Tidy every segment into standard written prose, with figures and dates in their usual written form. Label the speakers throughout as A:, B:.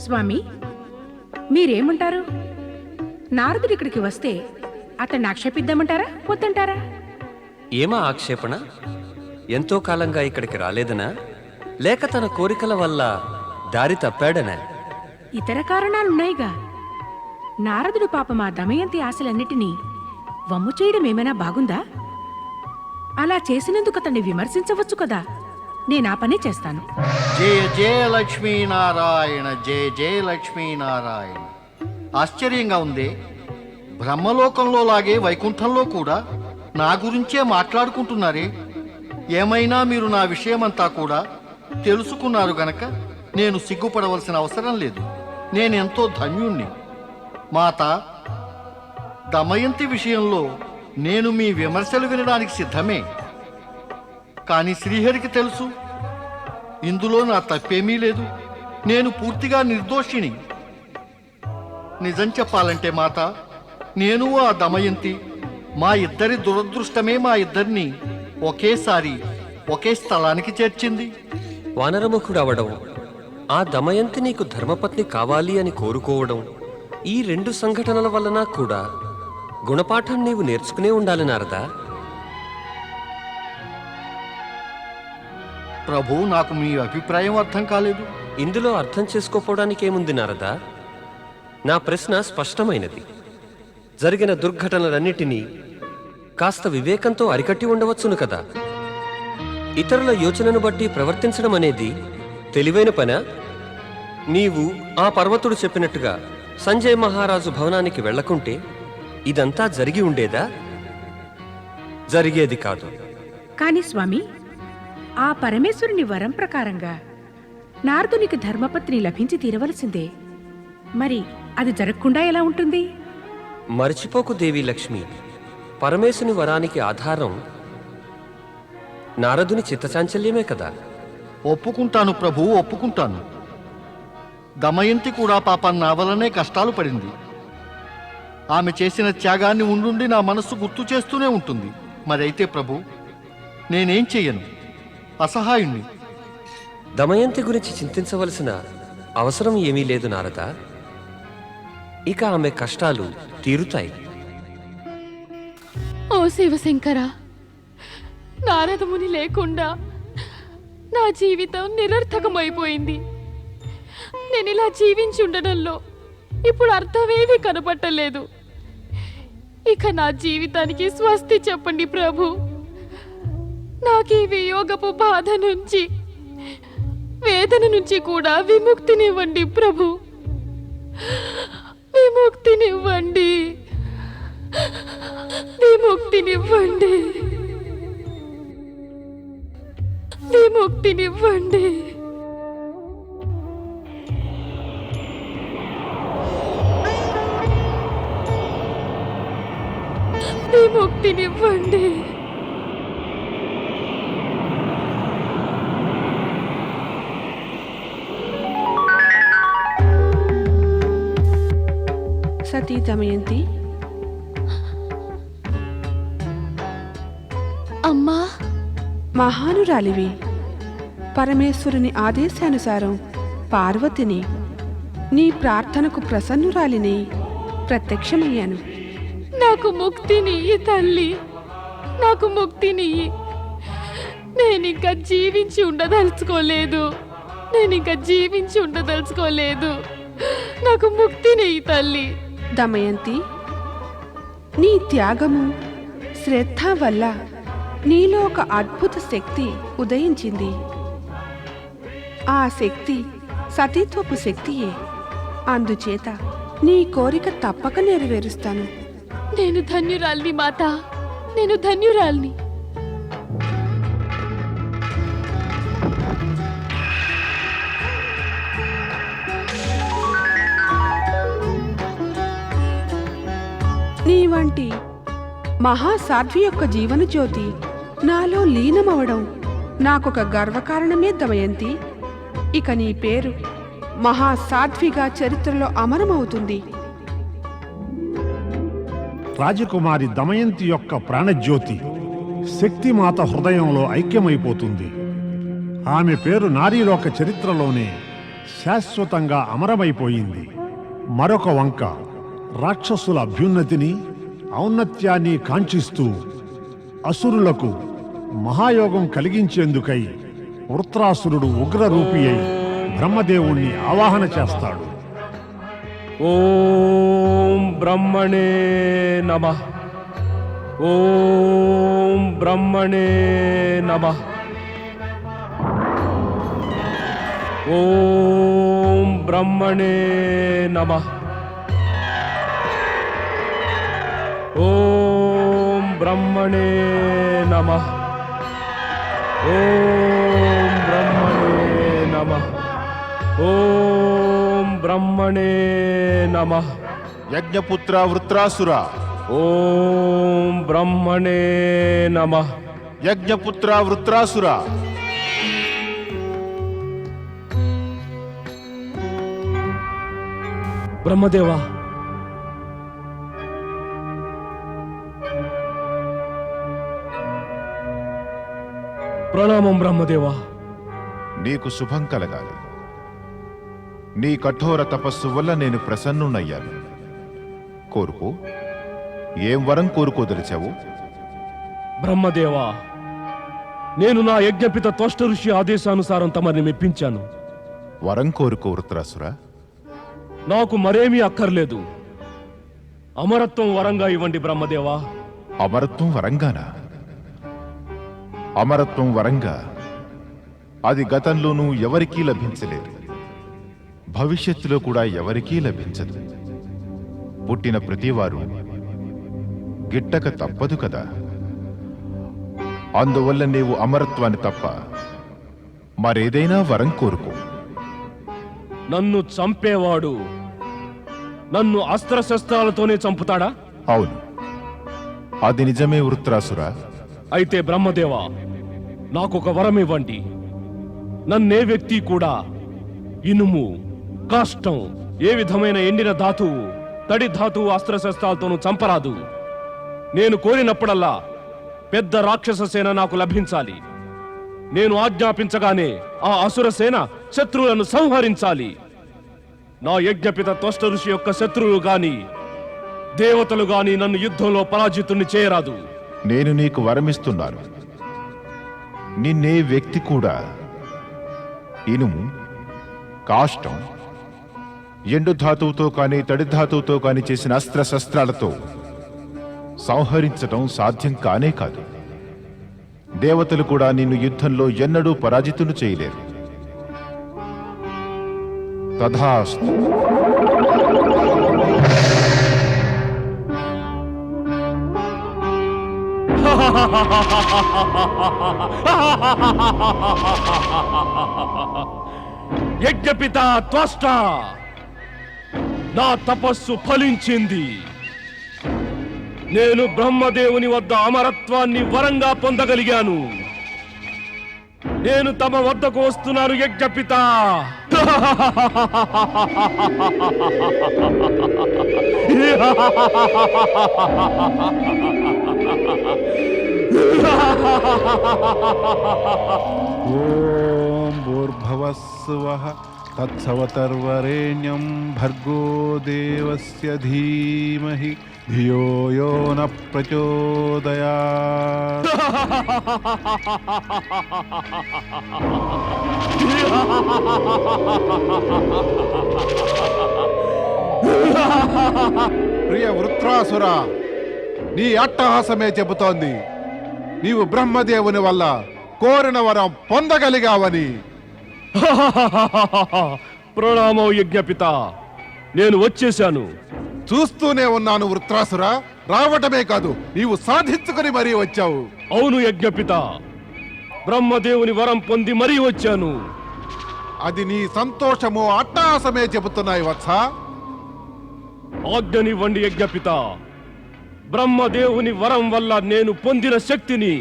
A: స్వామి, మీరేమంటారు? నారదుడు ఇక్కడికి వస్తే అతన్ని ఆక్షేపిద్దామంటారా, వద్దంటారా?
B: ఏమా ఆక్షేపణ? ఎంతో కాలంగా ఇక్కడికి రాలేదనా, లేక తన కోరికల వల్ల దారి తప్పాడనా?
A: ఇతర కారణాలున్నాయిగా. నారదుడు పాపం ఆ దమయంతి ఆశలన్నిటినీ వమ్ము చేయడం ఏమైనా బాగుందా? అలా చేసినందుకు అతన్ని విమర్శించవచ్చు కదా. నేనా పనే చేస్తాను.
C: జయ జయ లక్ష్మీనారాయణ, జయ జయ లక్ష్మీనారాయణ. ఆశ్చర్యంగా ఉంది. బ్రహ్మలోకంలో లాగే వైకుంఠంలో కూడా నా గురించే మాట్లాడుకుంటున్నారే. ఏమైనా మీరు నా విషయమంతా కూడా తెలుసుకున్నారు గనక నేను సిగ్గుపడవలసిన అవసరం లేదు. నేనెంతో ధన్యుణ్ణి. మాత, దమయంతి విషయంలో నేను మీ విమర్శలు వినడానికి సిద్ధమే. కానీ శ్రీహరికి తెలుసు, ఇందులో నా తప్పేమీ లేదు. నేను పూర్తిగా నిర్దోషిని. నిజం చెప్పాలంటే మాత, నేను ఆ దమయంతి, మా ఇద్దరి దురదృష్టమే మా ఇద్దరిని ఒకేసారి ఒకే స్థలానికి చేర్చింది.
B: వానరముఖుడవడం, ఆ దమయంతి నీకు ధర్మపత్ని కావాలి అని కోరుకోవడం, ఈ రెండు సంఘటనల వలన కూడా గుణపాఠం నీవు నేర్చుకునే ఉండాలి నారదా.
C: ప్రభు, నాకు మీ అభిప్రాయం అర్థం కాలేదు.
B: ఇందులో అర్థం చేసుకోపోవడానికేముంది నారదా? నా ప్రశ్న స్పష్టమైనది. జరిగిన దుర్ఘటనలన్నిటినీ కాస్త వివేకంతో అరికట్టి ఉండవచ్చును కదా. ఇతరుల యోచనను బట్టి ప్రవర్తించడం అనేది తెలివైన పనా? నీవు ఆ పర్వతుడు చెప్పినట్టుగా సంజయ్ మహారాజు భవనానికి వెళ్లకుంటే ఇదంతా జరిగి ఉండేదా? జరిగేది కాదు.
A: కాని స్వామి, ఆ పరమేశ్వరుని వరం ప్రకారంగా నారదునికి ధర్మపత్ని లభించి తీరవలసిందే. మరి అది జరగకుండా ఎలా ఉంటుంది?
B: మరచిపోకు దేవి లక్ష్మి, పరమేశుని వరానికి ఆధారం నారదుని చిత్తచాంచల్యమే కదా.
C: ఒప్పుకుంటాను ప్రభు, ఒప్పుకుంటాను. దమయంతి కూడా పాపం నా వలనే కష్టాలు పడింది. ఆమె చేసిన త్యాగాన్ని ఉండుండి నా మనస్సు గుర్తు చేస్తూనే ఉంటుంది. మరైతే ప్రభు, నేనేం చెయ్యను, అసహాయుణ్ణి.
B: దమయంతి గురించి చింతించవలసిన అవసరం ఏమీ లేదు నారదా. ఇక ఆమె కష్టాలు తీరుతాయి.
D: ఓ శివశంకర, నారదముని లేకుండా నా జీవితం నిరర్థకమైపోయింది. నేను ఇలా జీవించి ఉండడంలో ఇప్పుడు అర్థమేమీ కనపట్టలేదు. ఇక నా జీవితానికి స్వస్తి చెప్పండి ప్రభు. నాకు ఈ వియోగపు బాధ నుంచి, వేదన నుంచి కూడా విముక్తినివ్వండి ప్రభు. విముక్తినివ్వండి, విముక్తినివ్వండి, విముక్తినివ్వండి. విముక్తినివ్వండి.
E: సతీ దమయంతి,
D: అమ్మా,
E: మహానురాలివి. పరమేశ్వరుని ఆదేశానుసారం పార్వతిని, నీ ప్రార్థనకు ప్రసన్నురాలిని ప్రత్యక్షమయ్యాను.
D: నాకు ముక్తినియ్యి తల్లి, నాకు ముక్తినియ్యి. నేనింకా జీవించి ఉండదలుచుకోలేదు, నేనింకా జీవించి ఉండదలుచుకోలేదు. నాకు ముక్తినియ్యి తల్లి.
E: దమయంతి, నీ త్యాగము, శ్రద్ధ వల్ల నీలో ఒక అద్భుత శక్తి ఉదయించింది. ఆ శక్తి సతీత్వపు శక్తియే. అందుచేత నీ కోరిక తప్పక నెరవేరుస్తాను.
D: నేను ధన్యురాల్ని మాత, నేను ధన్యురాల్ని.
E: నీ వంటి మహాసాధ్వి యొక్క జీవన జ్యోతి నాలో లీనమవడం నాకొక గర్వకారణమే దమయంతి. ఇక నీ పేరు మహాసాధ్విగా చరిత్రలో అమరమవుతుంది.
F: రాజకుమారి దమయంతి యొక్క ప్రాణజ్యోతి శక్తిమాత హృదయంలో ఐక్యమైపోతుంది. ఆమె పేరు నారీలోక చరిత్రలోనే శాశ్వతంగా అమరమైపోయింది. మరొక వంక రాక్షసుల అభ్యున్నతిని ఔన్నత్యాన్ని కాంక్షిస్తూ అసురులకు మహాయోగం కలిగించేందుకై వృత్రాసురుడు ఉగ్రరూపి అయి బ్రహ్మదేవుణ్ణి ఆవాహన చేస్తాడు.
G: ఓం బ్రహ్మణే నమః. ఓం బ్రహ్మణే నమః. ఓం బ్రహ్మణే నమః. ఓం బ్రహ్మణే నమః. ఓం బ్రహ్మణే నమః. ఓం బ్రహ్మణే నమః.
H: యజ్ఞపుత్ర వృత్రాసుర,
G: ఓం బ్రహ్మణే నమః.
H: యజ్ఞపుత్ర వృత్రాసుర,
G: బ్రహ్మదేవా, ప్రణామం బ్రహ్మదేవా.
H: నీకు శుభం కలగాలి. నీ కఠోర తపస్సు వల్ల నేను ప్రసన్నునయ్యాను. కోరుకో. ఏం వరం కోరుకోదలిచావు?
G: బ్రహ్మదేవా, నేను నా యజ్ఞపిత త్వష్ట ఋషి ఆదేశానుసారం తమరిని మెప్పించాను.
H: వరం కోరుకో వృత్రాసుర.
G: నాకు మరేమీ అక్కర్లేదు. అమరత్వం వరంగా ఇవ్వండి బ్రహ్మదేవా.
H: అమరత్వం వరంగానా? అమరత్వం వరంగా అది గతంలోనూ ఎవరికీ లభించలేదు, భవిష్యత్తులో కూడా ఎవరికీ లభించదు. పుట్టిన ప్రతివారు గిట్టక తప్పదు కదా. అందువల్ల నీవు అమరత్వాన్ని తప్ప మరేదైనా వరం కోరుకో.
G: నన్ను చంపేవాడు నన్ను అస్త్రశస్త్రాలతోనే చంపుతాడా?
H: అవును, అది నిజమే వృత్రాసుర.
G: అయితే బ్రహ్మదేవా, నాకొక వరం ఇవ్వండి. నన్నే వ్యక్తి కూడా ఇనుము, కాష్టం, ఏ విధమైన ఎండిన ధాతువు, తడి ధాతువు అస్త్రశస్త్రాలతోనూ చంపరాదు. నేను కోరినప్పుడల్లా పెద్ద రాక్షస సేన నాకు లభించాలి. నేను ఆజ్ఞాపించగానే ఆ అసుర సేన శత్రువులను సంహరించాలి. నా యజ్ఞపిత త్వష్ట ఋషి యొక్క శత్రువులు గాని దేవతలు గాని నన్ను యుద్ధంలో పరాజితుణ్ణి చేయరాదు.
H: నేను నీకు వరమిస్తున్నాను. నిన్నే వ్యక్తి కూడా ఇనుము, కాష్టం, ఎండు ధాతువుతో కానీ తడి ధాతువుతో కానీ చేసిన అస్త్రశస్త్రాలతో సంహరించటం సాధ్యం కానే కాదు. దేవతలు కూడా నిన్ను యుద్ధంలో ఎన్నడూ పరాజితును చేయలేరు. తథాస్తు.
G: యజ్ఞపిత త్వష్ట, నా తపస్సు ఫలించింది. నేను బ్రహ్మదేవుని వద్ద అమరత్వాన్ని వరంగా పొందగలిగాను. నేను తమ వద్దకు వస్తున్నాను యజ్ఞపిత.
I: ఓం భూర్భువస్సువః తత్సవితుర్వరేణ్యం భర్గో దేవస్య ధీమహి ధియో యో న ప్రచోదయాత్.
J: ప్రియ వృత్రాసుర, నీ అట్టహాసమే చెబుతోంది నీవు బ్రహ్మదేవుని వల్ల కోరిన వరం పొందగలిగావని.
G: ప్రణామం యజ్ఞపిత, నేను వచ్చేశాను.
J: చూస్తూనే ఉన్నాను వృత్రాసుర. రావటమే కాదు, నీవు సాధించుకుని మరీ వచ్చావు.
G: అవును యజ్ఞపిత, బ్రహ్మదేవుని వరం పొంది మరీ వచ్చాను.
J: అది నీ సంతోషము అట్టహాసమే చెబుతున్నాయి వత్సా.
G: ఆజ్ఞనివ్వండి యజ్ఞపిత. బ్రహ్మదేవుని వరం వల్ల నేను పొందిన శక్తిని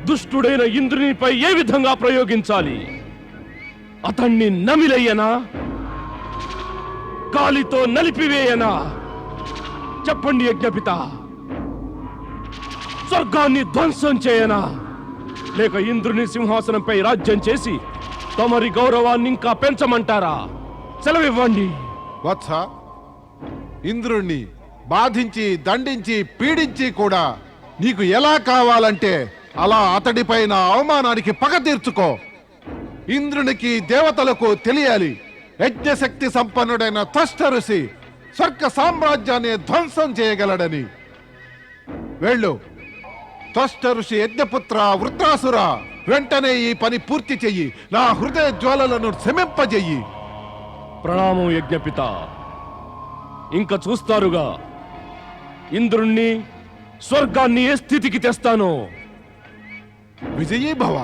G: దుష్టుడైన ఇంద్రునిపై ఏ విధంగా ప్రయోగించాలి? అతన్ని నమిలయ్యనా? కాలితో నలిపివేయనా? చెప్పండి యజ్ఞపిత. స్వర్గాన్ని ధ్వంసం చేయనా? లేక ఇంద్రుని సింహాసనంపై రాజ్యం చేసి తమరి గౌరవాన్ని ఇంకా పెంచమంటారా? సెలవివ్వండి.
J: వత్స, ఇంద్రుణ్ణి బాధించి దండించి పీడించి కూడా నీకు ఎలా కావాలంటే అలా అతడిపైన అవమానానికి పగ తీర్చుకో. ఇంద్రునికి దేవతలకు తెలియాలి, యజ్ఞశక్తి సంపన్నుడైన త్వష్ట ఋషి స్వర్గ సామ్రాజ్యాన్ని ధ్వంసం చేయగలడని. వెళ్ళు. త్వష్ట ఋషి యజ్ఞపుత్ర వృత్రాసుర, వెంటనే ఈ పని పూర్తి చెయ్యి. నా హృదయ జ్వాలలను శమింపజెయ్యి.
G: ప్రణామం యజ్ఞపిత. ఇంకా చూస్తారుగా ఇంద్రుణ్ణి స్వర్గాన్ని ఏ స్థితికి తెస్తానో.
J: విజయీ భవ.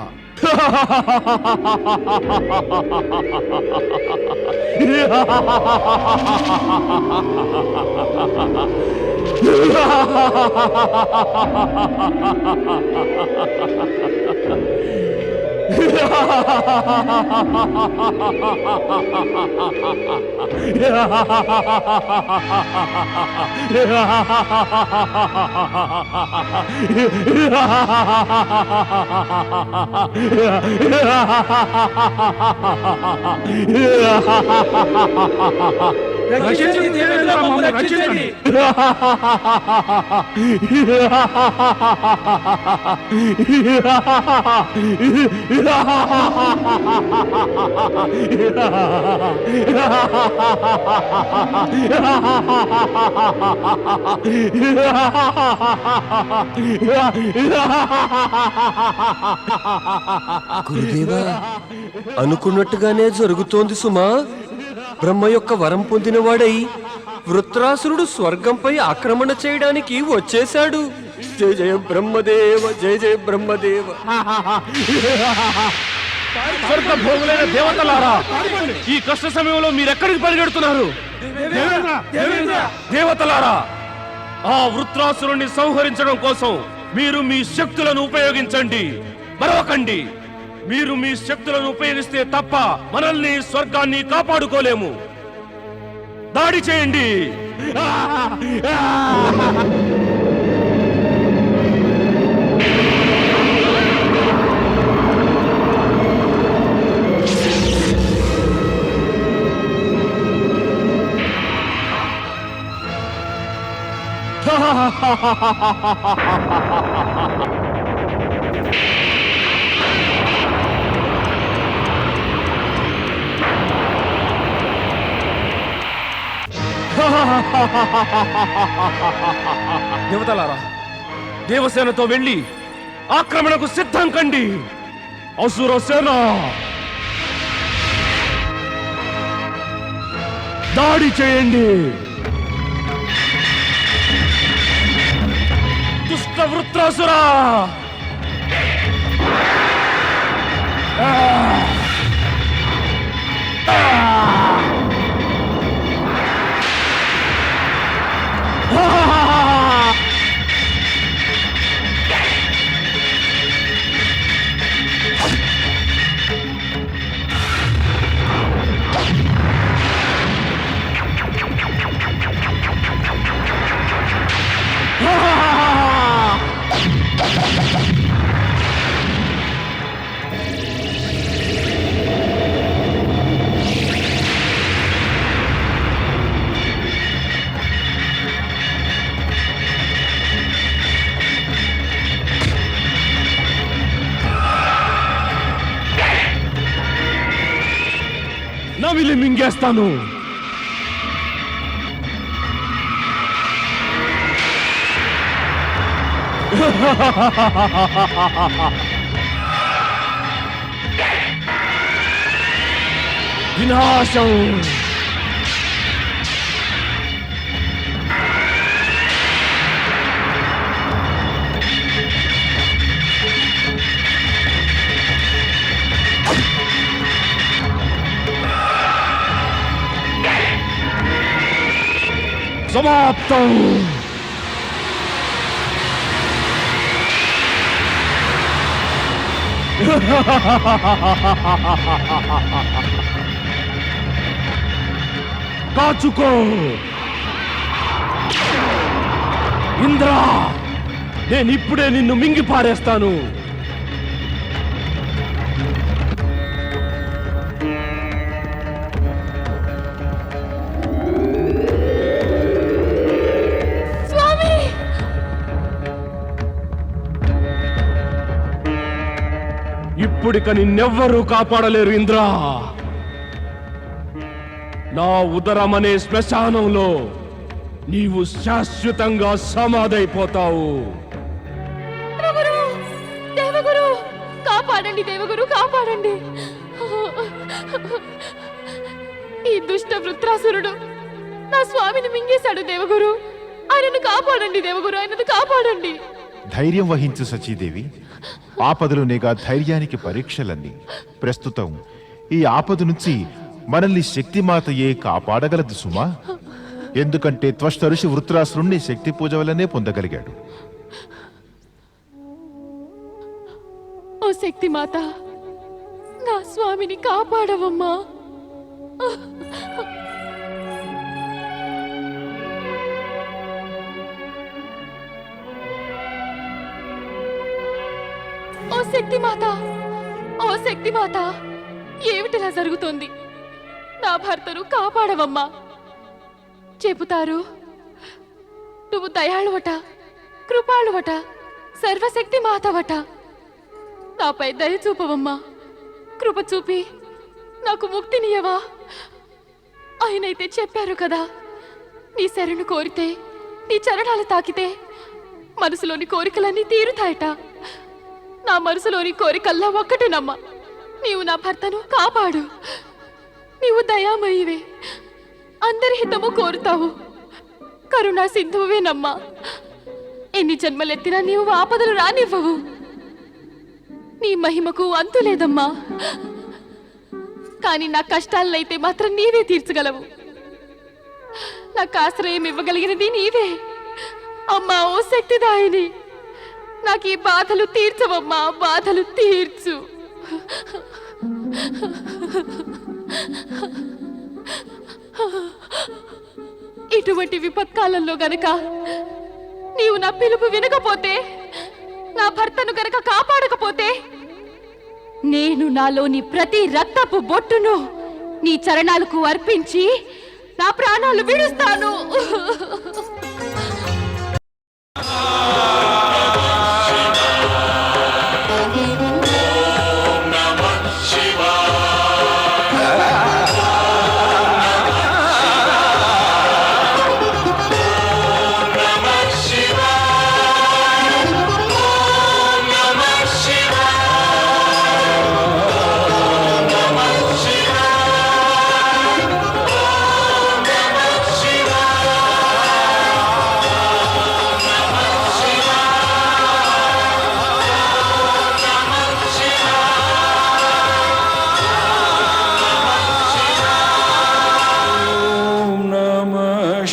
B: గురుదేవా, అనుకున్నట్టుగానే జరుగుతోంది సుమా. బ్రహ్మ యొక్క వరం పొందినవాడై వృత్రాసురుడు స్వర్గంపై ఆక్రమణ చేయడానికి వచ్చేశాడు. జయ జయ బ్రహ్మదేవ, జయ జయ బ్రహ్మదేవ.
G: స్వర్గ భోగులైన దేవతలారా, ఈ కష్ట సమయంలో మీరెక్కడికి పరిగెడుతున్నారు? దేవతలారా, ఆ వృత్రాసురుణ్ణి సంహరించడం కోసం మీరు మీ శక్తులను ఉపయోగించండి, మరవకండి. మీరు మీ శక్తులను ఉపయోగిస్తే తప్ప మనల్ని స్వర్గాన్ని కాపాడుకోలేము. దాడి చేయండి. దేవతలారా, దేవసేనతో వెళ్ళి ఆక్రమణకు సిద్ధం కండి. అసుర సేన దాడి చేయండి. దుష్ట వృత్రాసురా, నవిలి మింగేస్తాను. వినాశం. సమాప్తం. కాచుకో ఇంద్ర, నేనిప్పుడే నిన్ను మింగి పారేస్తాను. ఇప్పుడిక నిన్నెవ్వరూ కాపాడలేరు ఇంద్రా. నా ఉదరమనే శ్మశానంలో నీవు శాశ్వతంగా సమాధైపోతావు.
D: దేవగురు, కాపాడండి దేవగురు, కాపాడండి. ఈ దుష్ట వృత్రాసురుడు నా స్వామిని మింగేశాడు దేవగురు. ఆయనను కాపాడండి దేవగురు, ఆయనను కాపాడండి.
H: ధైర్యం వహించు సచీదేవి. ఆపదలునేగా ధైర్యానికి పరీక్షలన్నీ. ప్రస్తుతం ఈ ఆపద నుంచి మనల్ని శక్తిమాతయే కాపాడగలదు సుమా. ఎందుకంటే త్వష్ట ఋషి వృత్రాసురుణ్ణి శక్తి పూజ వల్లనే పొందగలిగాడు.
D: ఓ శక్తి మాత, నా స్వామిని కాపాడవమ్మా. ఓ శక్తి మాత, ఓ శక్తి మాత, ఏమిటిలా జరుగుతోంది? నా భర్తను కాపాడవమ్మా. చెబుతారు నువ్వు దయాళువట, కృపాళువట, సర్వశక్తి మాతవట. నాపై దయ చూపవమ్మా. కృప చూపి నాకు ముక్తినియవా. ఆయనైతే చెప్పారు కదా, నీ శరణు కోరితే, నీ చరణాలు తాకితే మనసులోని కోరికలన్నీ తీరుతాయట. నా మనసులోని కోరికల్లా ఒక్కటేనమ్మా, నీవు నా భర్తను కాపాడు. నీవు దయామయివే, అందరి హితము కోరుతావు, కరుణా సింధువేనమ్మా. ఎన్ని జన్మలెత్తినా నీవు ఆపదలు రానివ్వవు. నీ మహిమకు అంతు లేదమ్మా. కానీ నా కష్టాలనైతే మాత్రం నీవే తీర్చగలవు. నాకు ఆశ్రయం ఇవ్వగలిగినది నీవే అమ్మా. ఓ శక్తిదాయిని, నాకు ఈ బాధలు తీర్చవమ్మా, బాధలు తీర్చు. ఇటువంటి విపత్కాలంలో గనక నీవు నా పిలుపు వినకపోతే, నా భర్తను గనక కాపాడకపోతే, నేను నాలోని ప్రతి రక్తపు బొట్టును నీ చరణాలకు అర్పించి నా ప్రాణాలు విడుస్తాను.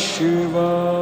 K: Shiva.